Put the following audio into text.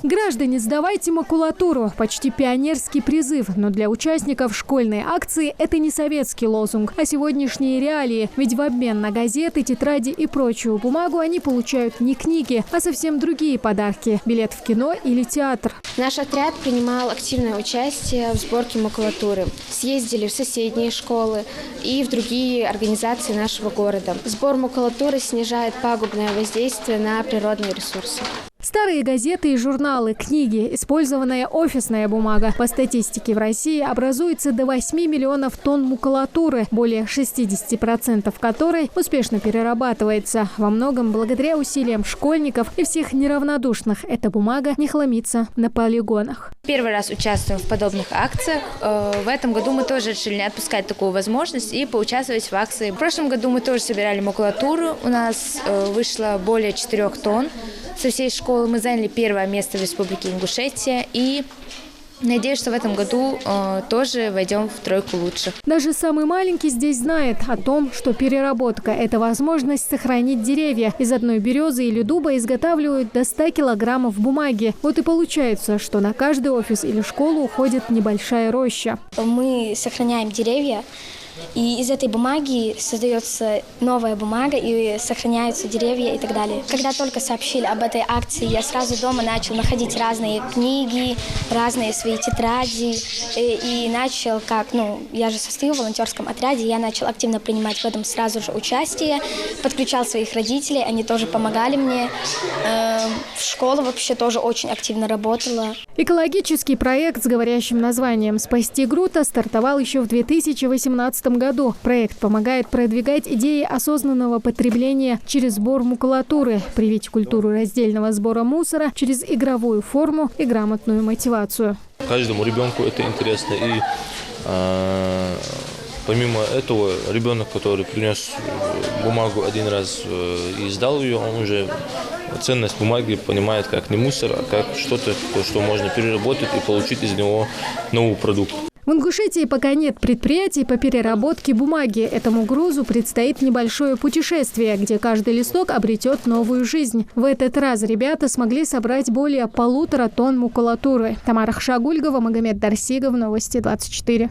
Граждане, сдавайте макулатуру. Почти пионерский призыв. Но для участников школьной акции это не советский лозунг, а сегодняшние реалии. Ведь в обмен на газеты, тетради и прочую бумагу они получают не книги, а совсем другие подарки. Билет в кино или театр. Наш отряд принимал активное участие в сборке макулатуры. Съездили в соседние школы и в другие организации нашего города. Сбор макулатуры снижает пагубное воздействие на природные ресурсы. Старые газеты и журналы, книги, использованная офисная бумага. По статистике в России образуется до 8 миллионов тонн макулатуры, более 60% которой успешно перерабатывается. Во многом благодаря усилиям школьников и всех неравнодушных эта бумага не хламится на полигонах. Первый раз участвуем в подобных акциях. В этом году мы тоже решили не отпускать такую возможность и поучаствовать в акции. В прошлом году мы тоже собирали макулатуру. У нас вышло более 4 тонн. Со всей школы мы заняли первое место в Республике Ингушетия и надеюсь, что в этом году тоже войдем в тройку лучших. Даже самый маленький здесь знает о том, что переработка – это возможность сохранить деревья. Из одной березы или дуба изготавливают до 100 килограммов бумаги. Вот и получается, что на каждый офис или школу уходит небольшая роща. Мы сохраняем деревья. И из этой бумаги создается новая бумага, и сохраняются деревья и так далее. Когда только сообщили об этой акции, я сразу дома начал находить разные книги, разные свои тетради. И начал, я же состою в волонтерском отряде, я начал активно принимать в этом сразу же участие. Подключал своих родителей, они тоже помогали мне. Школа вообще тоже очень активно работала. Экологический проект с говорящим названием «Спасти Грута» стартовал еще в 2018 году. Проект помогает продвигать идеи осознанного потребления через сбор макулатуры, привить культуру раздельного сбора мусора через игровую форму и грамотную мотивацию. Каждому ребенку это интересно. И помимо этого, ребенок, который принес бумагу один раз и сдал ее, он уже ценность бумаги понимает как не мусор, а как что-то, что можно переработать и получить из него новый продукт. В Ингушетии пока нет предприятий по переработке бумаги. Этому грузу предстоит небольшое путешествие, где каждый листок обретет новую жизнь. В этот раз ребята смогли собрать более 1,5 тонн макулатуры. Тамара Хшагульгова, Магомед Дарсигов, Новости 24.